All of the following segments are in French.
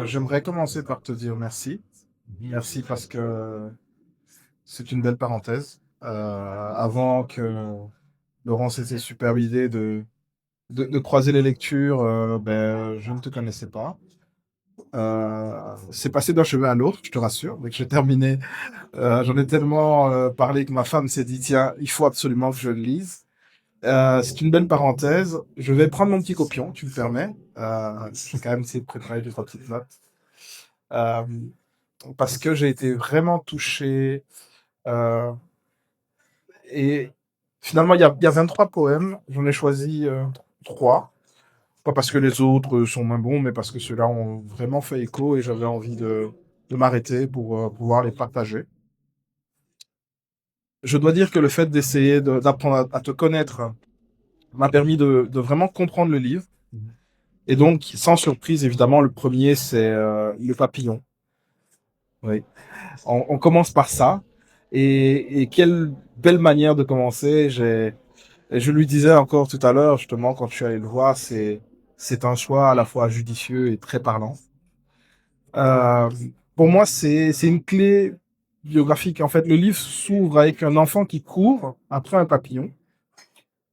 J'aimerais commencer par te dire merci. Merci parce que c'est une belle parenthèse. Avant que Laurence ait cette superbe idée de croiser les lectures, je ne te connaissais pas. C'est passé d'un chemin à l'autre, je te rassure. Dès que j'ai terminé, j'en ai tellement parlé que ma femme s'est dit, tiens, il faut absolument que je le lise. C'est une belle parenthèse. Je vais prendre mon petit copion, tu me permets. Je vais quand même essayer de préparer deux, trois petites notes. Euh, Parce que j'ai été vraiment touché. euh, et finalement, il y a 23 poèmes. J'en ai choisi 3. Pas parce que les autres sont moins bons, mais parce que ceux-là ont vraiment fait écho et j'avais envie de m'arrêter pour pouvoir les partager. Je dois dire que le fait d'essayer d'apprendre à te connaître m'a permis de vraiment comprendre le livre. Et donc, sans surprise, évidemment, le premier, c'est Le Papillon. Oui. On commence par ça. Et quelle belle manière de commencer. Et je lui disais encore tout à l'heure, justement, quand je suis allé le voir, c'est un choix à la fois judicieux et très parlant. Euh, pour moi, c'est une clé biographique. En fait, le livre s'ouvre avec un enfant qui court après un papillon,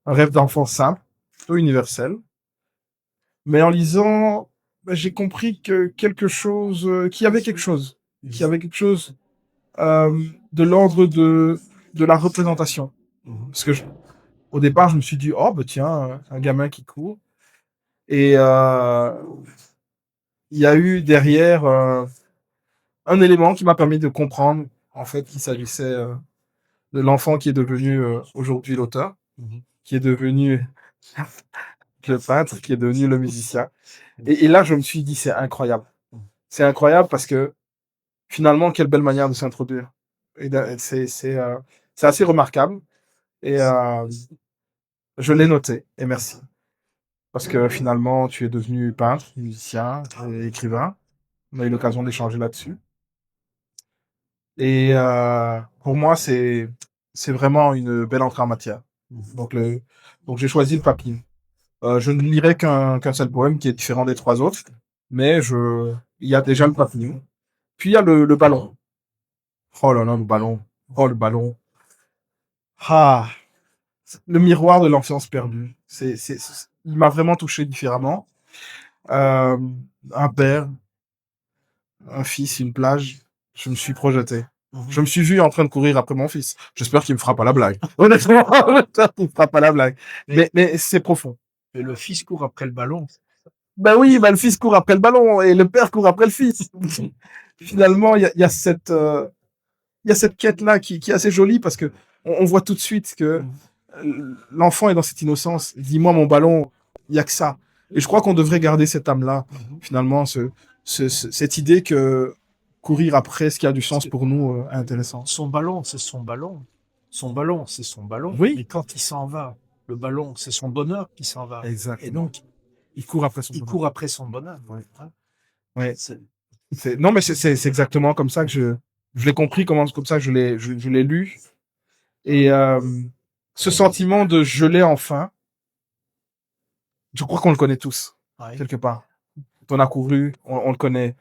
un rêve d'enfant simple, plutôt universel. Mais en lisant, j'ai compris que quelque chose, qu'il y avait quelque chose, qu'il y avait quelque chose de l'ordre de la représentation. Parce que au départ, je me suis dit, oh, bah tiens, un gamin qui court. Et il y a eu derrière un élément qui m'a permis de comprendre, en fait, qu'il s'agissait de l'enfant qui est devenu aujourd'hui l'auteur, qui est devenu le peintre, qui est devenu le musicien. Et là, je me suis dit, c'est incroyable. C'est incroyable parce que finalement, quelle belle manière de s'introduire. Et c'est assez remarquable. Et je l'ai noté. Et merci. Parce que finalement, tu es devenu peintre, musicien, et écrivain. On a eu l'occasion d'échanger là-dessus. Et pour moi, c'est vraiment une belle entrée en matière. Donc, donc j'ai choisi le papier. Je ne lirai qu'un seul poème qui est différent des 3 autres. Mais il y a déjà le papillon. Puis il y a le ballon. Oh là là, le ballon. Oh, le ballon. Ah, le miroir de l'enfance perdue. Il m'a vraiment touché différemment. Euh, un père, un fils, une plage. Je me suis projeté. Je me suis vu en train de courir après mon fils. J'espère qu'il me fera pas la blague. Honnêtement, j'espère qu'il me fera pas la blague. Mais c'est profond. Et le fils court après le ballon. Ben oui, ben le fils court après le ballon et le père court après le fils. Finalement, il y a cette quête-là qui est assez jolie parce que on voit tout de suite que l'enfant est dans cette innocence. Dis-moi mon ballon, il y a que ça. Et je crois qu'on devrait garder cette âme-là, finalement, cette idée que courir après ce qui a du sens pour nous est intéressant. Son ballon, c'est son ballon. Son ballon, c'est son ballon. Oui. Mais quand il s'en va, le ballon, c'est son bonheur qui s'en va. Exactement. Et donc, Il court après son il bonheur. court après son bonheur. Ouais. Hein. Ouais. C'est- Non, mais c'est exactement comme ça que je l'ai compris, comme ça que je l'ai lu. Et ce sentiment de je l'ai enfin, je crois qu'on le connaît tous, ouais. quelque part. On a couru, on le connaît.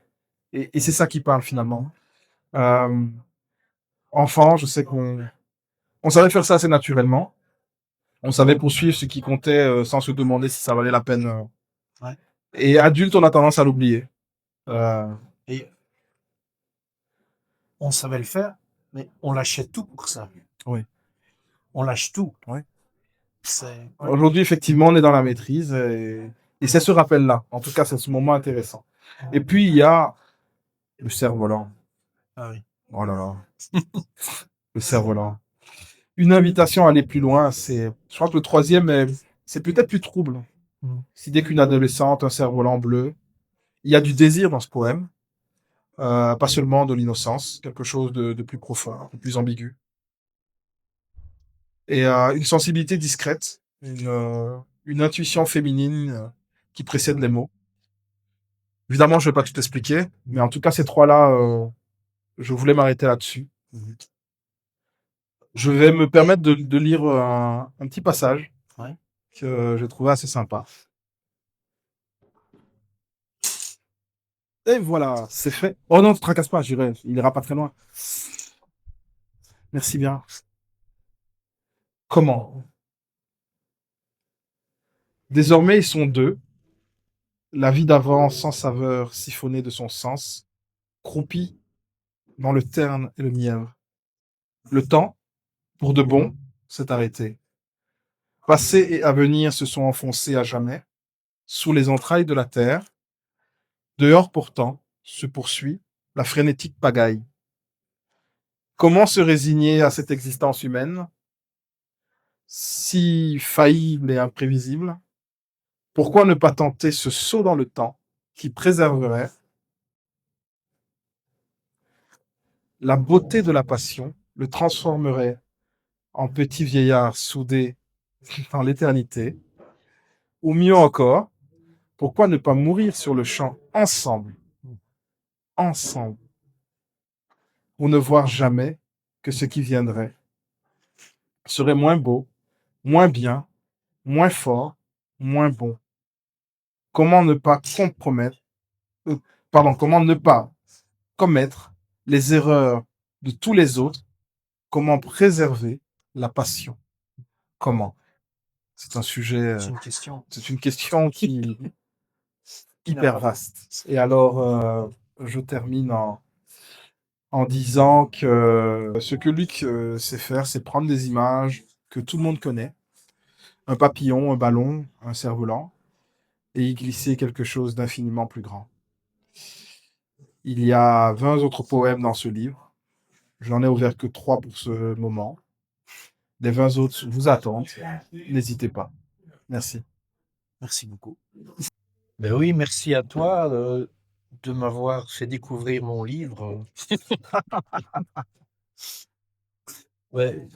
Et c'est ça qui parle finalement. Euh, Enfant, je sais on savait faire ça assez naturellement. On savait poursuivre ce qui comptait sans se demander si ça valait la peine. Ouais. Et adulte, on a tendance à l'oublier. Et on savait le faire, mais on lâchait tout pour ça. Oui. On lâche tout. Oui. C'est... Aujourd'hui, effectivement, on est dans la maîtrise et c'est ce rappel-là. En tout cas, c'est ce moment intéressant. Et puis, il y a le cerf-volant. Ah oui. Oh là là. Le cerf-volant. Une invitation à aller plus loin, je crois que le troisième, c'est peut-être plus trouble. Si dès qu'une adolescente, un cerf-volant bleu, il y a du désir dans ce poème, pas seulement de l'innocence, quelque chose de plus profond, de plus ambigu. Et une sensibilité discrète, une intuition féminine qui précède les mots. Évidemment, je ne vais pas tout expliquer, mais en tout cas, ces 3-là, je voulais m'arrêter là-dessus. Je vais me permettre de lire un petit passage que j'ai trouvé assez sympa. Et voilà, c'est fait. Oh non, ne te tracasse pas, j'irai. Il ira pas très loin. Merci bien. Comment? Désormais, ils sont deux. La vie d'avant, sans saveur, siphonnée de son sens, croupie dans le terne et le mièvre. Le temps, pour de bon, s'est arrêté. Passé et avenir se sont enfoncés à jamais sous les entrailles de la terre. Dehors pourtant se poursuit la frénétique pagaille. Comment se résigner à cette existence humaine, si faillible et imprévisible? Pourquoi ne pas tenter ce saut dans le temps qui préserverait la beauté de la passion, le transformerait en petit vieillard soudé dans l'éternité? Ou mieux encore, pourquoi ne pas mourir sur le champ ensemble, ensemble, pour ne voir jamais que ce qui viendrait serait moins beau, moins bien, moins fort, moins bon? Comment ne pas compromettre, comment ne pas commettre les erreurs de tous les autres? Comment préserver la passion? Comment? C'est un sujet, C'est une question. c'est une question qui hyper vaste. Et alors, je termine en disant que ce que Luc sait faire, c'est prendre des images que tout le monde connaît, un papillon, un ballon, un cerf-volant, et y glisser quelque chose d'infiniment plus grand. Il y a 20 autres poèmes dans ce livre. Je n'en ai ouvert que 3 pour ce moment. Les 20 autres vous attendent. N'hésitez pas. Merci. Merci beaucoup. Ben oui, merci à toi de m'avoir fait découvrir mon livre. Ouais,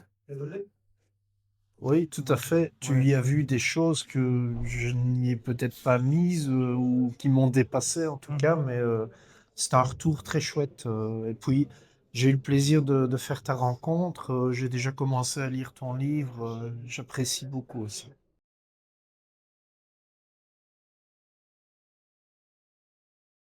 oui, tout à fait. Tu y as vu des choses que je n'y ai peut-être pas mises ou qui m'ont dépassé en tout cas, mais c'est un retour très chouette. Et puis, j'ai eu le plaisir de faire ta rencontre. J'ai déjà commencé à lire ton livre. J'apprécie beaucoup aussi.